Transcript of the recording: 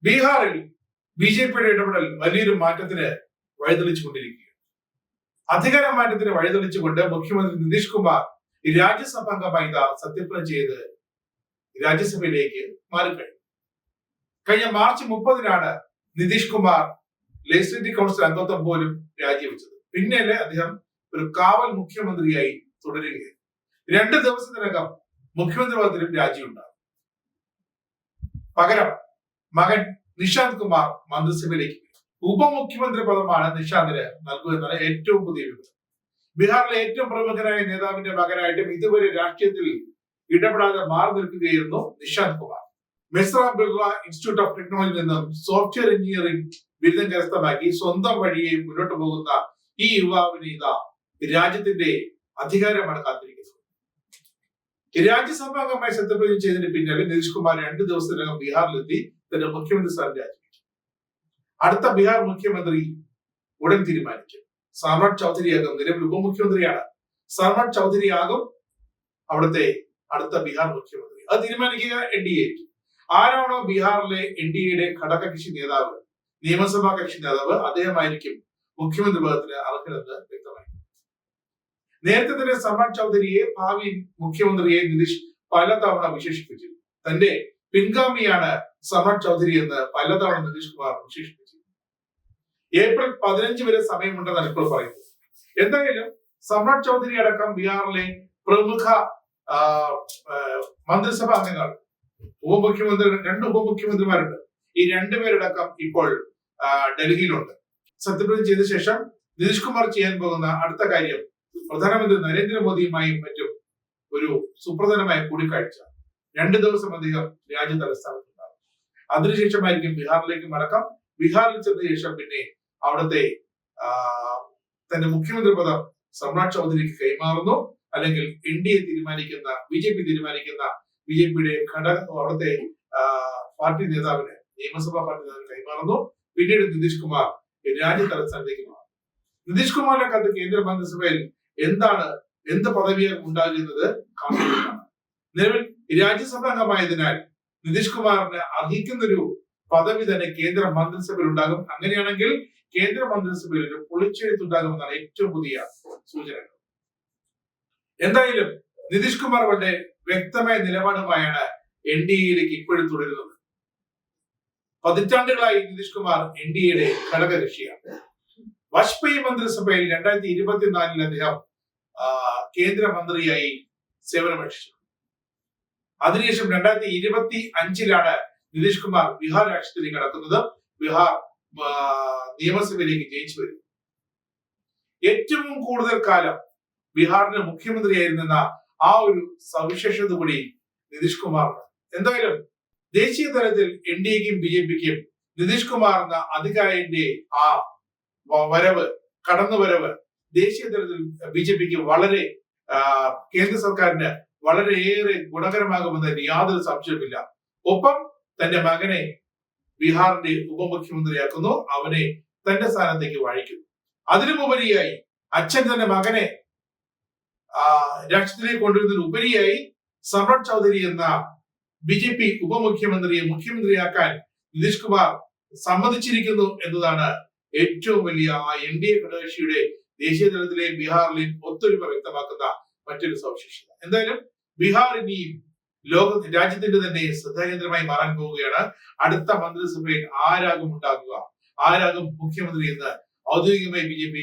ബീഹാറിൽ ബി.ജെ.പിയുടെ ഇടപെടൽ വലിയൊരു മാറ്റത്തിന് വഴിതെളിച്ചുകൊണ്ടിരിക്കുകയാണ്. അധികാര മാറ്റത്തിന് വഴിതെളിച്ചുകൊണ്ട് മുഖ്യമന്ത്രി നിതീഷ് കുമാർ രാജ്യസഭാംഗമായി സത്യപ്രതിജ്ഞ ചെയ്ത് രാജ്യസഭയിലേക്ക് മാറിക്കഴിഞ്ഞു. കഴിഞ്ഞ മാർച്ച് 30-നാണ് നിതീഷ് കുമാർ ലെജിസ്ലേറ്റീവ് കൗൺസിൽ അംഗത്വം പോലും രാജിവെച്ചത്. പിന്നീട് അദ്ദേഹം ഒരു കാവൽ മുഖ്യമന്ത്രിയായി തുടരുകയാണ്. 2 ദിവസത്തിനകം മുഖ്യമന്ത്രി പദത്തിലും രാജിയുണ്ടാകും. പകരം മകൻ നിഷാന്ത് കുമാർ മന്ത്രിസഭയിലേക്ക് ഉപമുഖ്യമന്ത്രി പദമാണ് നിഷാന്തിന് നൽകുമെന്നാണ് ഏറ്റവും പുതിയ വിവരം. ബീഹാറിലെ ഏറ്റവും പ്രമുഖനായ നേതാവിന്റെ മകനായിട്ടും ഇതുവരെ രാഷ്ട്രീയത്തിൽ ഇടപെടാതെ മാറി നിൽക്കുകയായിരുന്നു നിഷാന്ത് കുമാർ. മെസ്ര ബിർള ഇൻസ്റ്റിറ്റ്യൂട്ട് ഓഫ് ടെക്നോളജിയിൽ നിന്നും സോഫ്റ്റ്വെയർ എഞ്ചിനീയറിംഗ് ബിരുദം കരസ്ഥമാക്കി സ്വന്തം വഴിയെ മുന്നോട്ട് പോകുന്ന ഈ യുവാവിന് രാജ്യത്തിന്റെ അധികാരമാണ് കാത്തിരിക്കുന്നത്. രാജ്യസഭാംഗമായി സത്യപ്രതിജ്ഞ ചെയ്തതിന് പിന്നാലെ നിതീഷ് കുമാർ 2 ദിവസത്തിനകം ബീഹാറിലെത്തി തന്റെ മുഖ്യമന്ത്രി സ്ഥാനം രാജിവെച്ചു. അടുത്ത ബീഹാർ മുഖ്യമന്ത്രി ഉടൻ തീരുമാനിക്കും. സാമ്രാട്ട് ചൗധരിയാകും. നിലവിൽ ഉപമുഖ്യമന്ത്രിയാണ്. സാമ്രാട്ട് ചൗധരിയാകും അവിടുത്തെ അടുത്ത ബീഹാർ മുഖ്യമന്ത്രി. അത് തീരുമാനിക്കുക NDA. ആരാണോ ബീഹാറിലെ NDAയുടെ ഘടകകക്ഷി നേതാവ്, നിയമസഭാ കക്ഷി നേതാവ്, അദ്ദേഹമായിരിക്കും മുഖ്യമന്ത്രി പദത്തിന് അർഹനെന്ന് വ്യക്തമായി. നേരത്തെ തന്നെ സാമ്രാട്ട് ചൗധരിയെ ഭാവി മുഖ്യമന്ത്രിയെ നിതീഷ് പലതവണ വിശേഷിപ്പിച്ചു. തന്റെ പിൻഗാമിയാണ് സാമ്രാട്ട് ചൗധരി എന്ന് പലതവണ നിതീഷ് കുമാർ വിശേഷിപ്പിച്ചു. ഏപ്രിൽ 15 വരെ സമയമുണ്ടെന്നാണ് ഇപ്പോൾ പറയുന്നത്. എന്തായാലും സാമ്രാട്ട് ചൗധരി അടക്കം ബീഹാറിലെ പ്രമുഖ മന്ത്രിസഭാ അംഗങ്ങൾ, ഉപമുഖ്യമന്ത്രി, 2 ഉപമുഖ്യമന്ത്രിമാരുണ്ട്. ഈ 2 പേരടക്കം ഇപ്പോൾ ഡൽഹിയിലുണ്ട്. സത്യപ്രതിജ്ഞ ചെയ്ത ശേഷം നിതീഷ് കുമാർ ചെയ്യാൻ പോകുന്ന അടുത്ത കാര്യം പ്രധാനമന്ത്രി നരേന്ദ്രമോദിയുമായും മറ്റും ഒരു സുപ്രധാനമായ കൂടിക്കാഴ്ച. 2 ദിവസം അദ്ദേഹം രാജ്യ തലസ്ഥാനത്തുണ്ടാകും. അതിനുശേഷമായിരിക്കും ബീഹാറിലേക്ക് മടക്കം. ബീഹാറിൽ ചെന്ന ശേഷം പിന്നെ അവിടുത്തെ തന്റെ മുഖ്യമന്ത്രി പദം സാമ്രാട്ട് ചൗധരിക്ക് കൈമാറുന്നു. അല്ലെങ്കിൽ NDA തീരുമാനിക്കുന്ന, BJP തീരുമാനിക്കുന്ന BJPയുടെ അവിടുത്തെ പാർട്ടി നേതാവിന്, നിയമസഭാ പാർട്ടി നേതാവിന് കൈമാറുന്നു. പിന്നീട് നിതീഷ് കുമാർ രാജ്യ തലസ്ഥാനത്തേക്ക് മാറും. നിതീഷ് കുമാറിന്റെ കത്ത് കേന്ദ്ര മന്ത്രിസഭയിൽ എന്ത് പദവിയാണ് ഉണ്ടാകുന്നത് കാണുന്നതാണ്. നിലവിൽ രാജ്യസഭാംഗമായതിനാൽ നിതീഷ് കുമാറിന് അർഹിക്കുന്നൊരു പദവി തന്നെ കേന്ദ്ര മന്ത്രിസഭയിൽ ഉണ്ടാകും. അങ്ങനെയാണെങ്കിൽ കേന്ദ്ര മന്ത്രിസഭയിൽ ഒരു പൊളിച്ചെഴുത്തുണ്ടാകുമെന്നാണ് ഏറ്റവും പുതിയ സൂചനകൾ. എന്തായാലും നിതീഷ് കുമാർ വളരെ വ്യക്തമായ നിലപാടുമായാണ് NDAയിലേക്ക് ഇപ്പോഴും തുടരുന്നത്. പതിറ്റാണ്ടുകളായി നിതീഷ് കുമാർ NDAയുടെ ഘടകകക്ഷിയാണ്. വാജ്പേയി മന്ത്രിസഭയിൽ 2024-ൽ അദ്ദേഹം കേന്ദ്രമന്ത്രിയായി സേവനമനുഷ്ഠിച്ചു. അതിനുശേഷം 2025-ലാണ് നിതീഷ് കുമാർ ബീഹാർ രാഷ്ട്രീയത്തിലേക്ക് കടക്കുന്നത്. ബീഹാർ നിയമസഭയിലേക്ക് ജയിച്ചു വരും. ഏറ്റവും കൂടുതൽ കാലം ബീഹാറിന്റെ മുഖ്യമന്ത്രിയായിരുന്ന ആ ഒരു സവിശേഷത കൂടി നിതീഷ് കുമാറിന്. എന്തായാലും ദേശീയ തലത്തിൽ NDAക്കും BJPക്കും നിതീഷ് കുമാർ എന്ന അധികാരിന്റെ ആ കടന്നുവരവ് ദേശീയ തലത്തിൽ BJPക്ക് വളരെ, കേന്ദ്ര സർക്കാരിന് വളരെയേറെ ഗുണകരമാകുമെന്നതിന് യാതൊരു സംശയമില്ല. ഒപ്പം തന്റെ മകനെ ബീഹാറിന്റെ ഉപമുഖ്യമന്ത്രിയാക്കുന്നു, അവനെ തന്റെ സ്ഥാനത്തേക്ക് വഹിക്കുന്നു. അതിനുമുപരിയായി അച്ഛൻ തന്റെ മകനെ രാഷ്ട്രീയത്തിലേക്ക് കൊണ്ടുവരുന്നതിന് ഉപരിയായി സാമ്രാട്ട് ചൗധരി എന്ന BJP ഉപമുഖ്യമന്ത്രിയെ മുഖ്യമന്ത്രിയാക്കാൻ നിതീഷ് കുമാർ സമ്മതിച്ചിരിക്കുന്നു എന്നതാണ് ഏറ്റവും വലിയ NDA ഘടകകക്ഷിയുടെ ദേശീയ തലത്തിലെയും ബീഹാറിലെയും ഒത്തൊരുമ വ്യക്തമാക്കുന്ന മറ്റൊരു സവിശേഷത. എന്തായാലും ബീഹാർ ഇനിയും രാജ്യത്തിന്റെ തന്നെ ശ്രദ്ധാകേന്ദ്രമായി മാറാൻ പോവുകയാണ്. അടുത്ത മന്ത്രിസഭയിൽ ആരാകും ഉണ്ടാകുക, ആരാകും മുഖ്യമന്ത്രി എന്ന് ഔദ്യോഗികമായി BJP